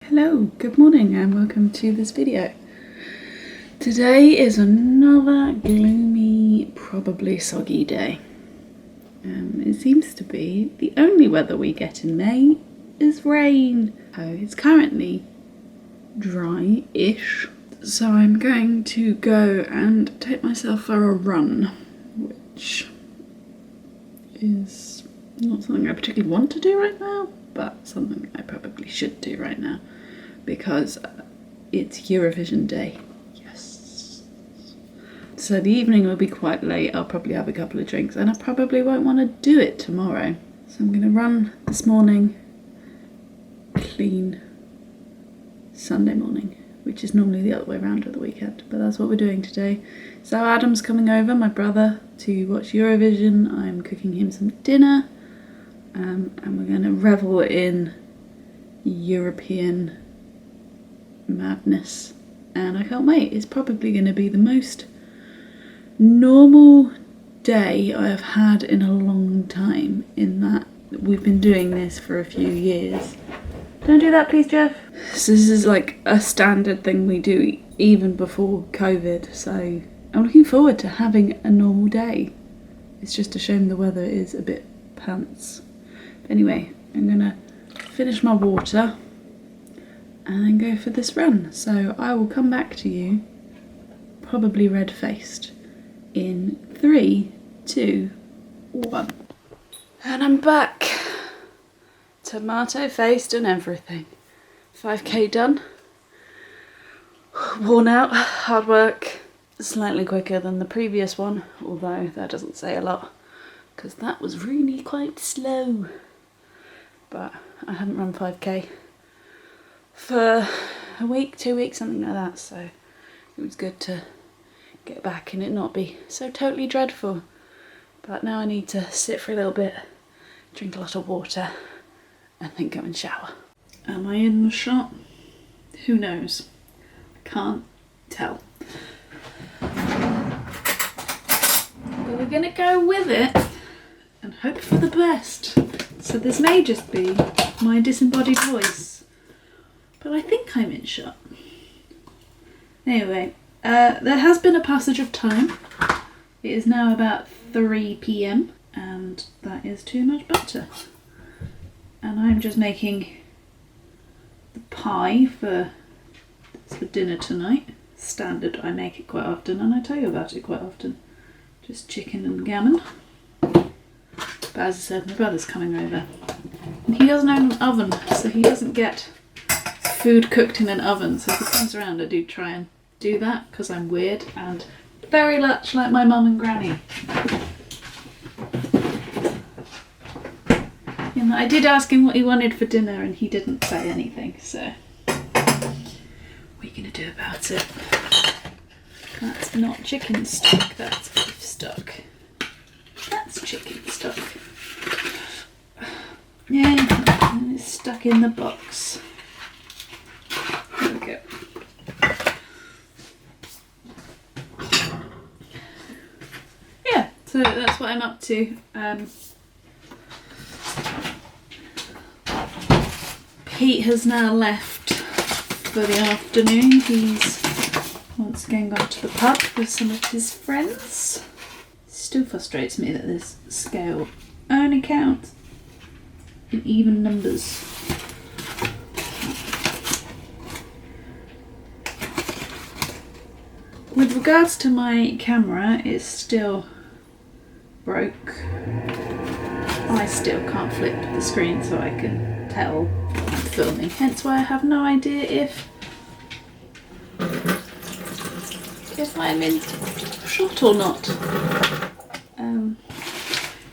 Hello, good morning and welcome to this video. Today is another gloomy, probably soggy day. It seems to be the only weather we get in May is rain. So it's currently dry-ish, so I'm going to go and take myself for a run, which is not something I particularly want to do right now, but something I probably should do right now because it's Eurovision day. Yes. So the evening will be quite late. I'll probably have a couple of drinks and I probably won't want to do it tomorrow. So I'm going to run this morning, clean Sunday morning, which is normally the other way around at the weekend, but that's what we're doing today. So Adam's coming over, my brother, to watch Eurovision. I'm cooking him some dinner, and we're going to revel in European madness, and I can't wait. It's probably going to be the most normal day I have had in a long time, in that we've been doing this for a few years. Don't do that please, Jeff. So this is like a standard thing we do even before COVID, so I'm looking forward to having a normal day. It's just a shame the weather is a bit pants. Anyway, I'm gonna finish my water and then go for this run. So I will come back to you, probably red-faced, in 3, 2, 1. And I'm back. Tomato-faced and everything. 5k done. Worn out, hard work. Slightly quicker than the previous one, although that doesn't say a lot, because that was really quite slow. But I haven't run 5k for a week, 2 weeks, something like that, so it was good to get back and it not be so totally dreadful. But now I need to sit for a little bit, drink a lot of water, and then go and shower. Am I in the shot? Who knows? I can't tell. But we're gonna go with it and hope for the best. So this may just be my disembodied voice, but I think I'm in shot. Anyway, there has been a passage of time. It is now about 3 p.m. and that is too much butter. And I'm just making the pie for dinner tonight. Standard, I make it quite often and I tell you about it quite often. Just chicken and gammon. But as I said, my brother's coming over. And he doesn't own an oven, so he doesn't get food cooked in an oven. So if he comes around, I do try and do that because I'm weird and very much like my mum and granny. And I did ask him what he wanted for dinner and he didn't say anything, so what are you going to do about it? That's not chicken stock, that's beef stock. That's chicken stock. Yeah, and it's stuck in the box. There we go. Yeah, so that's what I'm up to. Pete has now left for the afternoon. He's once again gone to the pub with some of his friends. Still frustrates me that this scale only counts in even numbers. With regards to my camera, it's still broke. I still can't flip the screen so I can tell I'm filming, hence why I have no idea if I'm in shot or not.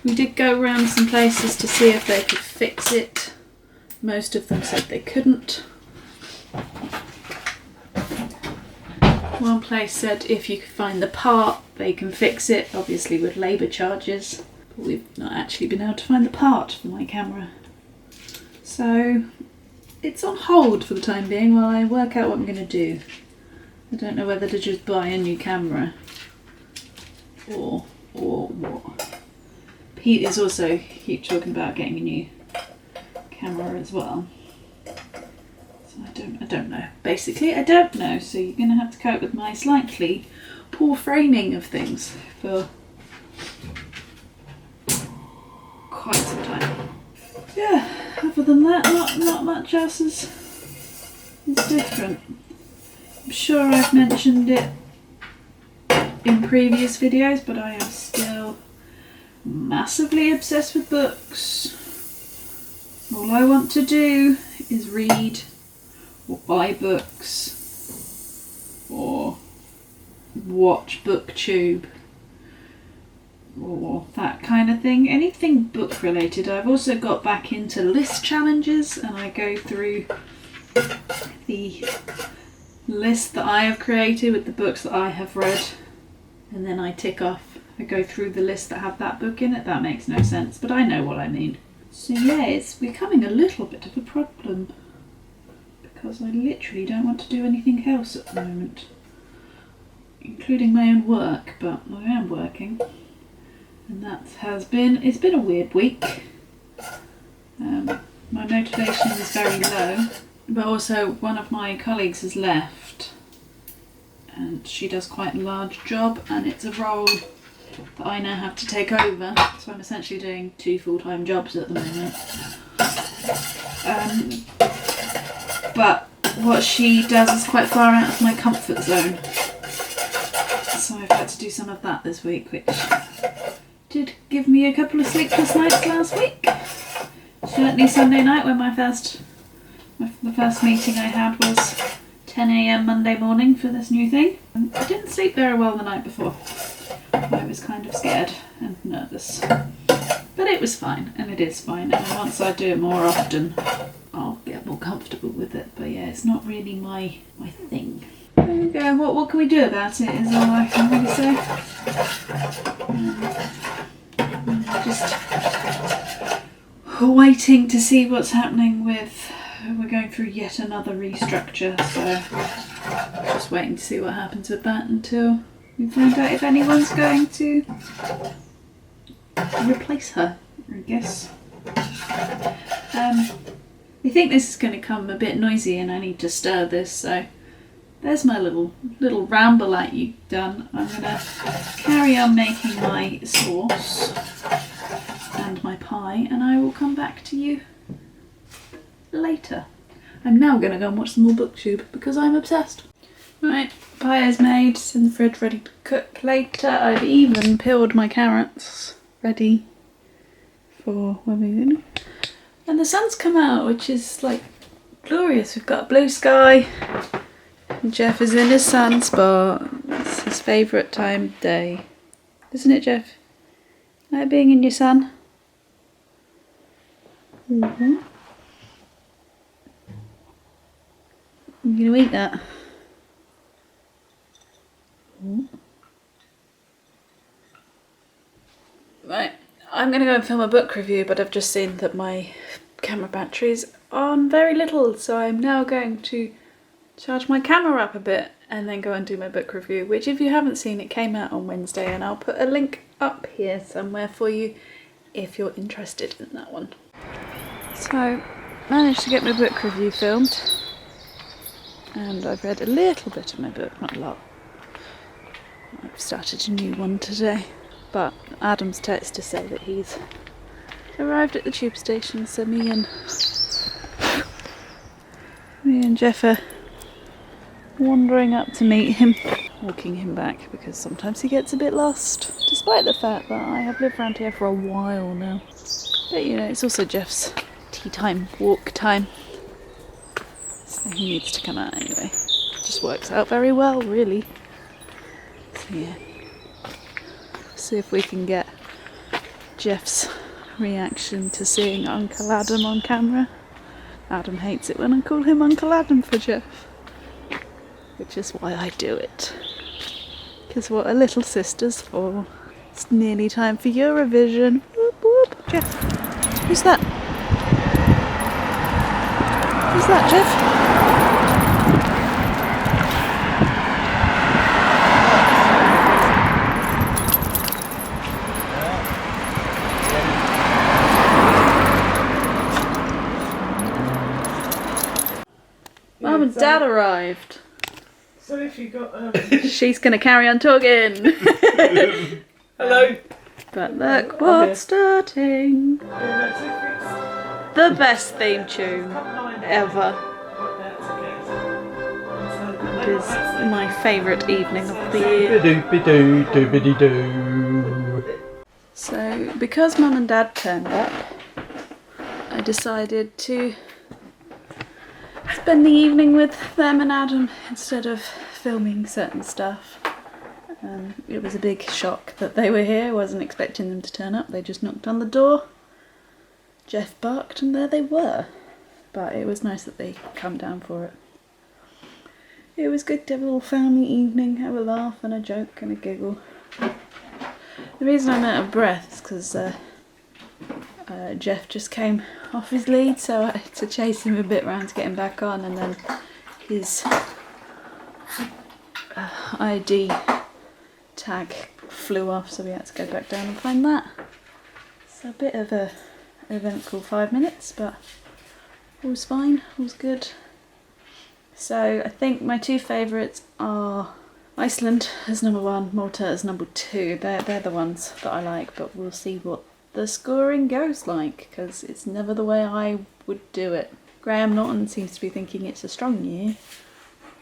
We did go around some places to see if they could fix it. Most of them said they couldn't. One place said if you could find the part they can fix it, obviously with labour charges, but we've not actually been able to find the part for my camera. So it's on hold for the time being while I work out what I'm going to do. I don't know whether to just buy a new camera or what. Pete is also talking about getting a new camera as well. So I don't know. Basically, I don't know. So you're going to have to cope with my slightly poor framing of things for quite some time. Yeah, other than that, not much else is different. I'm sure I've mentioned it in previous videos, but I am still massively obsessed with books. All I want to do is read or buy books or watch BookTube or that kind of thing. Anything book related. I've also got back into list challenges, and I go through the list that I have created with the books that I have read, and then I tick off. I go through the list that have that book in it. That makes no sense, but I know what I mean. So yeah, it's becoming a little bit of a problem because I literally don't want to do anything else at the moment, including my own work, but I am working, and it's been a weird week. My motivation is very low, but also one of my colleagues has left, and she does quite a large job, and it's a role that I now have to take over, so I'm essentially doing 2 full-time jobs at the moment. But what she does is quite far out of my comfort zone, so I've had to do some of that this week, which did give me a couple of sleepless nights last week. Certainly Sunday night, when the first meeting I had was 10 AM Monday morning for this new thing. And I didn't sleep very well the night before. I was kind of scared and nervous. But it was fine, and it is fine, and once I do it more often, I'll get more comfortable with it. But yeah, it's not really my thing. There we go. What can we do about it is all I can really say. Just waiting to see what's happening with... We're going through yet another restructure, so just waiting to see what happens with that until we find out if anyone's going to replace her, I guess. I think this is going to come a bit noisy and I need to stir this, so there's my little ramble at you done. I'm going to carry on making my sauce and my pie, and I will come back to you later. I'm now going to go and watch some more BookTube because I'm obsessed. Right, pie is made, it's in the fridge ready to cook later. I've even peeled my carrots ready for when we do. And the sun's come out, which is like glorious. We've got a blue sky. And Jeff is in his sunspot. It's his favourite time of day. Isn't it, Jeff? Like being in your sun? Mm-hmm. You gonna eat that? Right, I'm gonna go and film a book review, but I've just seen that my camera battery's on very little, so I'm now going to charge my camera up a bit and then go and do my book review, which, if you haven't seen, it came out on Wednesday, and I'll put a link up here somewhere for you if you're interested in that one. So, managed to get my book review filmed, and I've read a little bit of my book, not a lot. I've started a new one today, but Adam's text to say that he's arrived at the tube station, so me and Jeff are wandering up to meet him, walking him back because sometimes he gets a bit lost, despite the fact that I have lived around here for a while now. But you know, it's also Jeff's tea time, walk time, so he needs to come out anyway. It just works out very well, really. So yeah, see if we can get Jeff's reaction to seeing Uncle Adam on camera. Adam hates it when I call him Uncle Adam for Jeff, which is why I do it. Because what are little sisters for? It's nearly time for Eurovision. Whoop whoop. Jeff, who's that? Who's that, Jeff? Mum and Dad arrived. So if you got She's going to carry on talking. hello. But look what's starting. The best theme tune ever. It is my favourite evening of the year. So, because Mum and Dad turned up, I decided to spend the evening with them and Adam instead of filming certain stuff. It was a big shock that they were here. I wasn't expecting them to turn up. They just knocked on the door. Jeff barked and there they were. But it was nice that they come down for it. It was good to have a little family evening, have a laugh and a joke and a giggle. The reason I'm out of breath is because Jeff just came off his lead, so I had to chase him a bit round to get him back on, and then his ID tag flew off, so we had to go back down and find that. It's a bit of a eventful 5 minutes, but all's fine, all's good. So I think my two favourites are Iceland as number 1, Malta as number 2. They're the ones that I like, but we'll see what the scoring goes like, because it's never the way I would do it. Graham Norton seems to be thinking it's a strong year.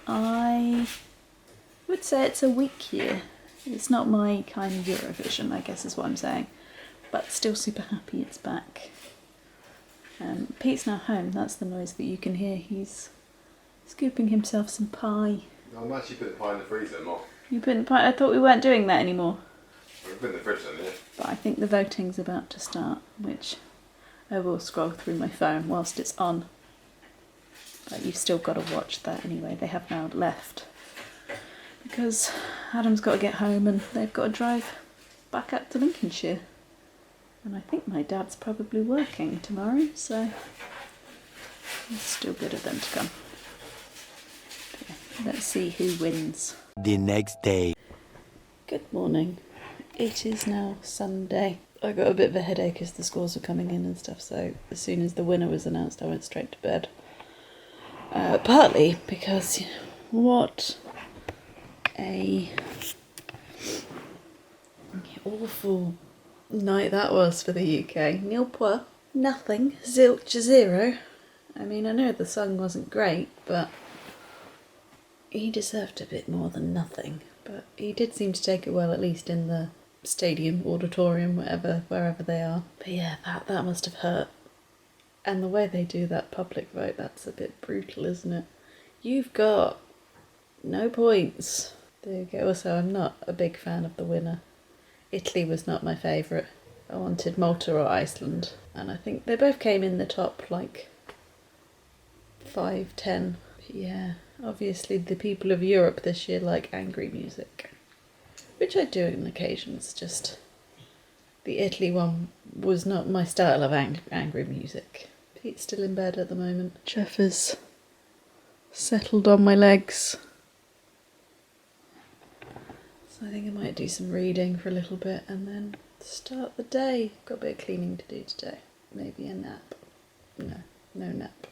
I would say it's a weak year. It's not my kind of Eurovision, I guess is what I'm saying, but still super happy it's back. Pete's now home, that's the noise that you can hear. He's scooping himself some pie. I'm actually putting pie in the freezer, Mom. You put in pie? I thought we weren't doing that anymore. We're putting the fridge in, yeah. But I think the voting's about to start, which I will scroll through my phone whilst it's on. But you've still got to watch that anyway. They have now left. Because Adam's got to get home and they've got to drive back up to Lincolnshire. And I think my dad's probably working tomorrow, so it's still good of them to come. Okay, let's see who wins. The next day. Good morning. It is now Sunday. I got a bit of a headache as the scores were coming in and stuff, so as soon as the winner was announced I went straight to bed. Partly because what a awful night that was for the UK. Nil point, nothing, zilch, zero. I mean, I know the song wasn't great, but he deserved a bit more than nothing. But he did seem to take it well, at least in the stadium, auditorium, wherever they are. But yeah, that must have hurt. And the way they do that public vote, that's a bit brutal, isn't it? You've got no points. There you go. Also, I'm not a big fan of the winner. Italy was not my favourite. I wanted Malta or Iceland. And I think they both came in the top, 5, 10. But yeah, obviously the people of Europe this year like angry music. Which I do on occasions, just the Italy one was not my style of angry music. Pete's still in bed at the moment. Jeff has settled on my legs. So I think I might do some reading for a little bit and then start the day. Got a bit of cleaning to do today. Maybe a nap. No nap.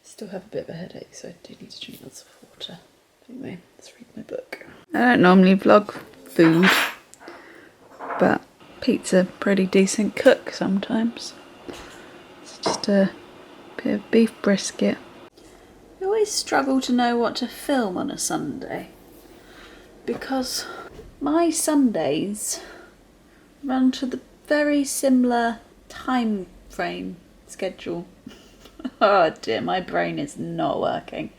Still have a bit of a headache, so I do need to drink lots of water. Anyway, let's read my book. I don't normally vlog food, but Pete's a pretty decent cook sometimes. It's just a bit of beef brisket. I always struggle to know what to film on a Sunday, because my Sundays run to the very similar time frame schedule. Oh dear, my brain is not working.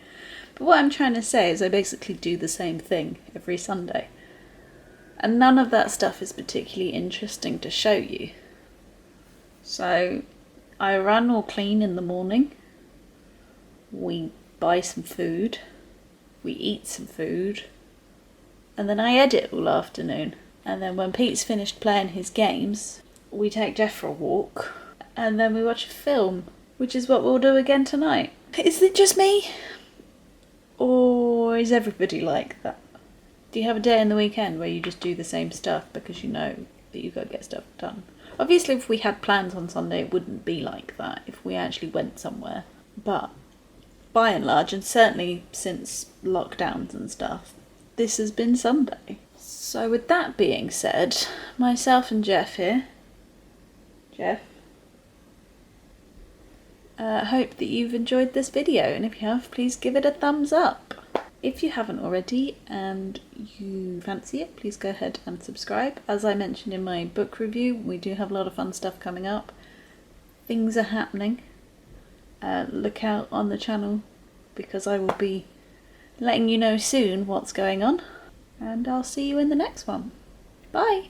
But what I'm trying to say is I basically do the same thing every Sunday. And none of that stuff is particularly interesting to show you. So I run or clean in the morning. We buy some food. We eat some food. And then I edit all afternoon. And then when Pete's finished playing his games, we take Jeff for a walk. And then we watch a film, which is what we'll do again tonight. Is it just me? Or is everybody like that? Do you have a day in the weekend where you just do the same stuff because you know that you've got to get stuff done? Obviously, if we had plans on Sunday, it wouldn't be like that if we actually went somewhere. But by and large, and certainly since lockdowns and stuff, this has been Sunday. So with that being said, myself and Jeff here, hope that you've enjoyed this video, and if you have, please give it a thumbs up. If you haven't already and you fancy it, please go ahead and subscribe. As I mentioned in my book review, we do have a lot of fun stuff coming up. Things are happening. Look out on the channel, because I will be letting you know soon what's going on. And I'll see you in the next one. Bye!